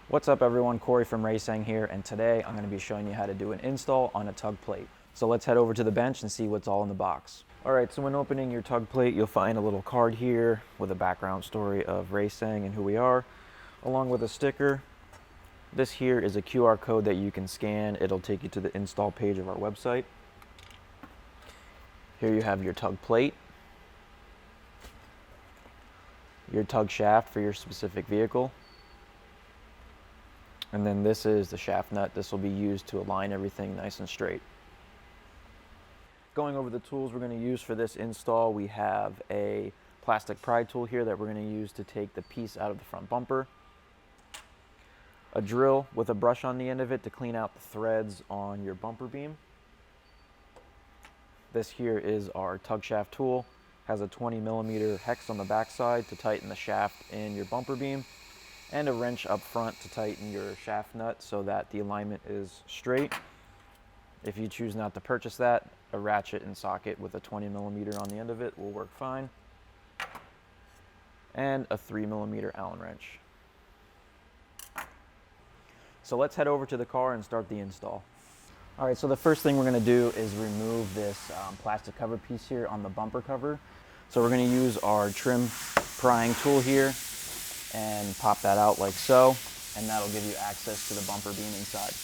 What's up everyone, Corey from Raceseng here, and today I'm going to be showing you how to do an install on a tug plate. So let's head over to the bench and see what's all in the box. Alright, so when opening your tug plate, you'll find a little card here with a background story of Raceseng and who we are, along with a sticker. This here is a QR code that you can scan. It'll take you to the install page of our website. Here you have your tug plate, your tug shaft for your specific vehicle, and then this is the shaft nut. This will be used to align everything nice and straight. Going over the tools we're going to use for this install, we have a plastic pry tool here that we're going to use to take the piece out of the front bumper, a drill with a brush on the end of it to clean out the threads on your bumper beam. This here is our tug shaft tool. Has a 20mm hex on the backside to tighten the shaft in your bumper beam, and a wrench up front to tighten your shaft nut so that the alignment is straight. If you choose not to purchase that, a ratchet and socket with a 20mm on the end of it will work fine, and a 3mm Allen wrench. So let's head over to the car and start the install. Alright, so the first thing we're going to do is remove this plastic cover piece here on the bumper cover. So we're going to use our trim prying tool here and pop that out like so, and that'll give you access to the bumper beam inside.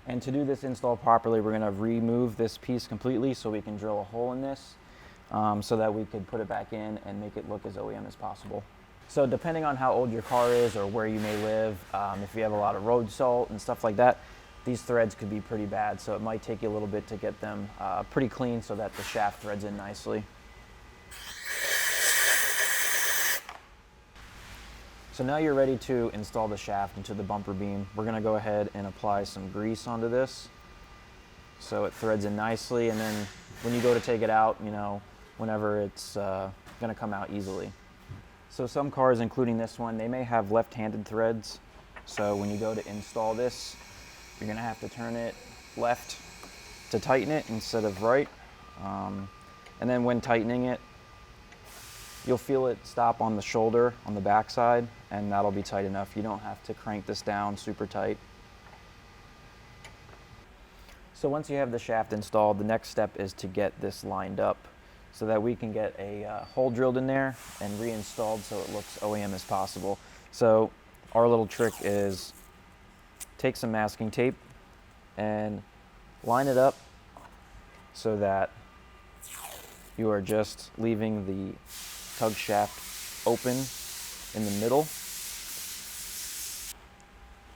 And to do this install properly, we're going to remove this piece completely so we can drill a hole in this so that we could put it back in and make it look as OEM as possible. So depending on how old your car is or where you may live, if you have a lot of road salt and stuff like that, these threads could be pretty bad, so it might take you a little bit to get them pretty clean so that the shaft threads in nicely. So now you're ready to install the shaft into the bumper beam. We're going to go ahead and apply some grease onto this so it threads in nicely, and then when you go to take it out, whenever it's going to come out easily. So some cars, including this one, they may have left-handed threads, so when you go to install this, you're going to have to turn it left to tighten it instead of right. And then when tightening it, you'll feel it stop on the shoulder on the back side, and that'll be tight enough. You don't have to crank this down super tight. So once you have the shaft installed, the next step is to get this lined up so that we can get a hole drilled in there and reinstalled so it looks OEM as possible. So our little trick is take some masking tape and line it up so that you are just leaving the tug shaft open in the middle,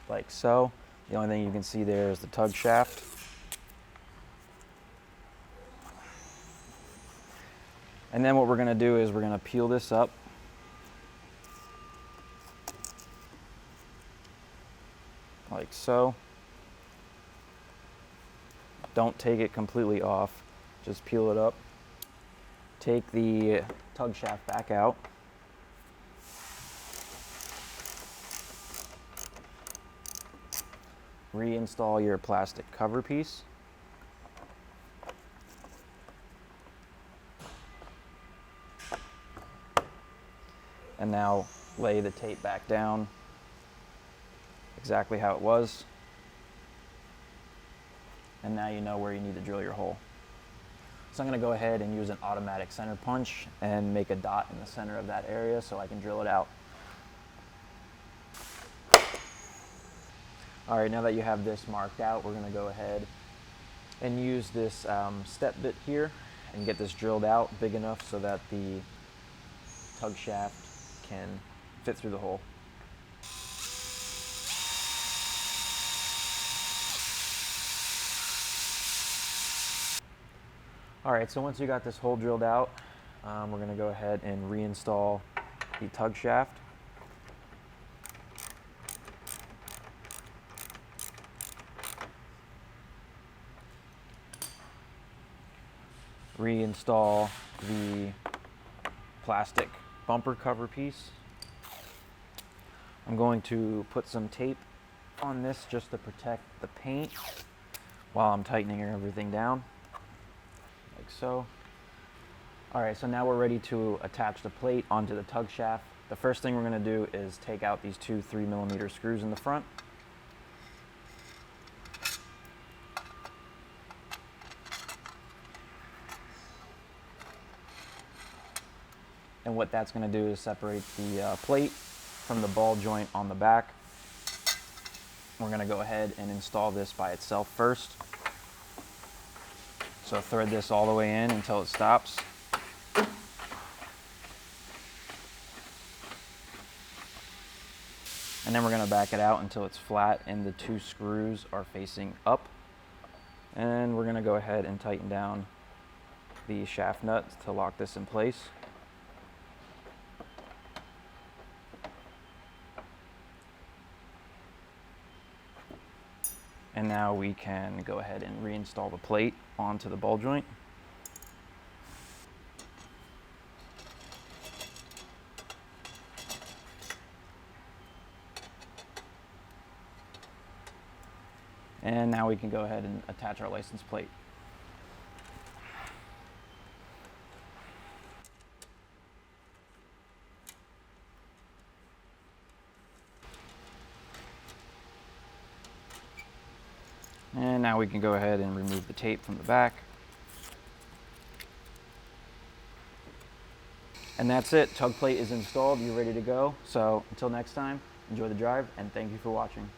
like so. The only thing you can see there is the tug shaft. And then what we're going to do is we're going to peel this up. Like so. Don't take it completely off, just peel it up. Take the tug shaft back out. Reinstall your plastic cover piece. And now lay the tape back down exactly how it was. And now you know where you need to drill your hole. So I'm going to go ahead and use an automatic center punch and make a dot in the center of that area so I can drill it out. Alright, now that you have this marked out, we're going to go ahead and use this step bit here and get this drilled out big enough so that the tug shaft can fit through the hole. Alright, so once you got this hole drilled out, we're going to go ahead and reinstall the tug shaft. Reinstall the plastic bumper cover piece. I'm going to put some tape on this just to protect the paint while I'm tightening everything down, like so. Alright, so now we're ready to attach the plate onto the tug shaft. The first thing we're going to do is take out these two 3mm screws in the front. And what that's going to do is separate the plate from the ball joint on the back. We're going to go ahead and install this by itself first. So thread this all the way in until it stops. And then we're going to back it out until it's flat and the two screws are facing up. And we're going to go ahead and tighten down the shaft nuts to lock this in place. And now we can go ahead and reinstall the plate onto the ball joint. And now we can go ahead and attach our license plate. And now we can go ahead and remove the tape from the back. And that's it. Tug plate is installed. You're ready to go. So until next time, enjoy the drive and thank you for watching.